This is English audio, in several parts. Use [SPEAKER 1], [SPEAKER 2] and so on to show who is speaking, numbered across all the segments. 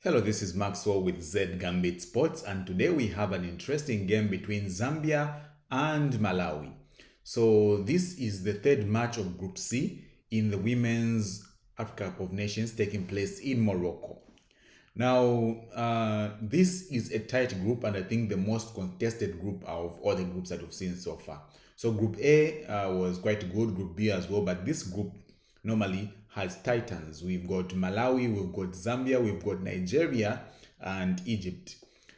[SPEAKER 1] Hello, this is Maxwell with Z Gambit Sports, and today we have an interesting game between Zambia and Malawi. So, this is the third match of Group C in the Women's Africa Cup of Nations taking place in Morocco. Now, this is a tight group, and I think the most contested group of all the groups that we've seen so far. So, Group A was quite good, Group B as well, but this group normally has titans. We've got Malawi, we've got Zambia, we've got Nigeria, and Egypt.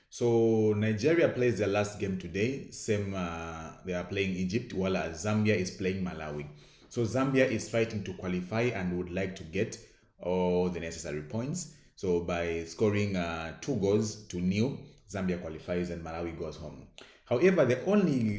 [SPEAKER 1] So Nigeria plays their last game today. They are playing Egypt, while Zambia is playing Malawi. So Zambia is fighting to qualify and would like to get all the necessary points. So by scoring 2-0, Zambia qualifies and Malawi goes home. However, the only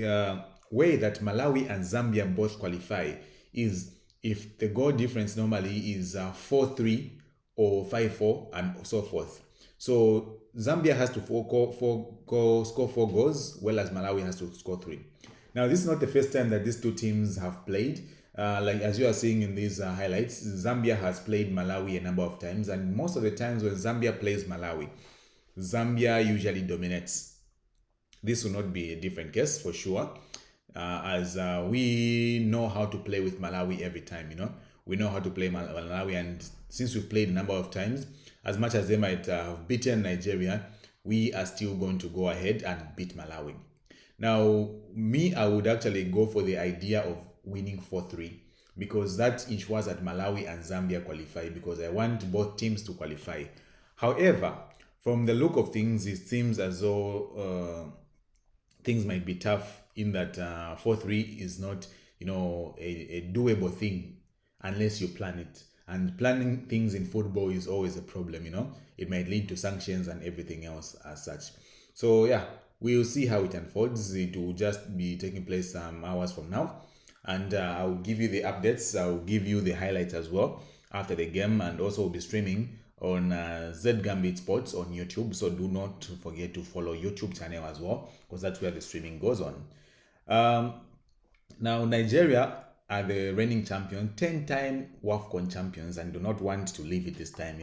[SPEAKER 1] way that Malawi and Zambia both qualify is if the goal difference normally is 4-3 or 5-4 and so forth. So Zambia has to score 4 goals, whereas Malawi has to score 3. Now, this is not the first time that these two teams have played. Like as you are seeing in these highlights, Zambia has played Malawi a number of times, and most of the times when Zambia plays Malawi, Zambia usually dominates. This will not be a different case for sure. As we know how to play with Malawi every time, we know how to play Malawi, and since we've played a number of times, as much as they might have beaten Nigeria, we are still going to go ahead and beat Malawi. Now, I would actually go for the idea of winning 4-3 because that ensures that Malawi and Zambia qualify, because I want both teams to qualify. However, from the look of things, it seems as though things might be tough, in that 4-3 is not, a doable thing unless you plan it. And planning things in football is always a problem, It might lead to sanctions and everything else as such. So yeah, we'll see how it unfolds. It will just be taking place some hours from now. And I'll give you the updates. I'll give you the highlights as well after the game, and also will be streaming on Z Gambit Sports on YouTube. So do not forget to follow YouTube channel as well, because that's where the streaming goes on. Now, Nigeria are the reigning champion, 10-time WAFCON champions, and do not want to leave it this time,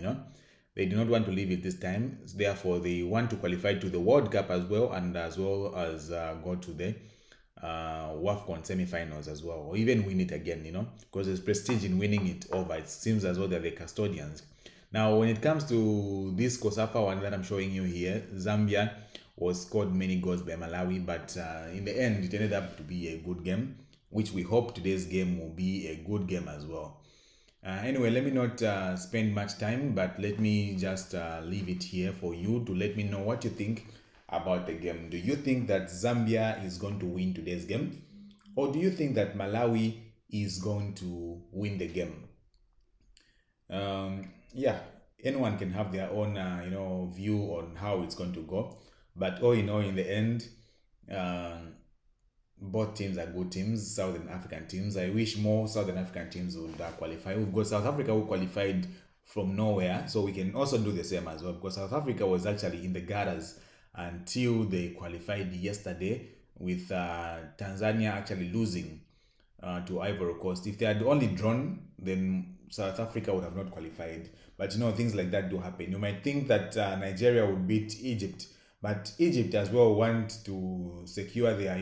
[SPEAKER 1] They do not want to leave it this time. Therefore, they want to qualify to the World Cup as well, and as well as go to the WAFCON semi-finals as well, or even win it again, because there's prestige in winning it over. It seems as though they're the custodians. Now, when it comes to this COSAFA one that I'm showing you here, Zambia was scored many goals by Malawi, but in the end, it ended up to be a good game, which we hope today's game will be a good game as well. Anyway, let me not spend much time, but let me just leave it here for you to let me know what you think about the game. Do you think that Zambia is going to win today's game? Or do you think that Malawi is going to win the game? Yeah, anyone can have their own, view on how it's going to go. But all in all, in the end, both teams are good teams, Southern African teams. I wish more Southern African teams would qualify. We've got South Africa who qualified from nowhere, so we can also do the same as well, because South Africa was actually in the gutters until they qualified yesterday, with Tanzania actually losing to Ivory Coast. If they had only drawn, then South Africa would have not qualified. But things like that do happen. You might think that Nigeria would beat Egypt, but Egypt as well want to secure their,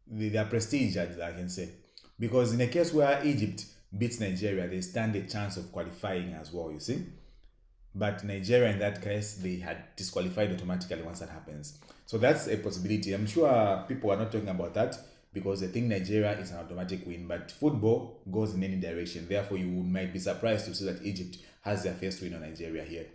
[SPEAKER 1] their prestige, as I can say. Because in a case where Egypt beats Nigeria, they stand a chance of qualifying as well, you see. But Nigeria, in that case, they had disqualified automatically once that happens. So that's a possibility. I'm sure people are not talking about that because they think Nigeria is an automatic win. But football goes in any direction. Therefore, you might be surprised to see that Egypt has their first win on Nigeria here.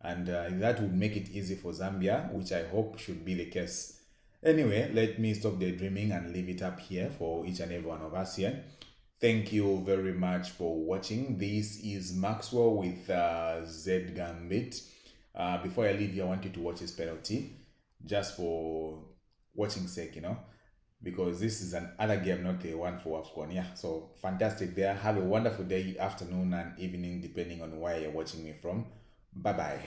[SPEAKER 1] And that would make it easy for Zambia, which I hope should be the case. Anyway, let me stop daydreaming and leave it up here for each and every one of us here. Thank you very much for watching. This is Maxwell with Z Gambit. Before I leave you, I want you to watch this penalty just for watching sake, because this is another game, not the one for WAFCON. Yeah, so fantastic there. Have a wonderful day, afternoon, and evening, depending on where you're watching me from. Bye-bye.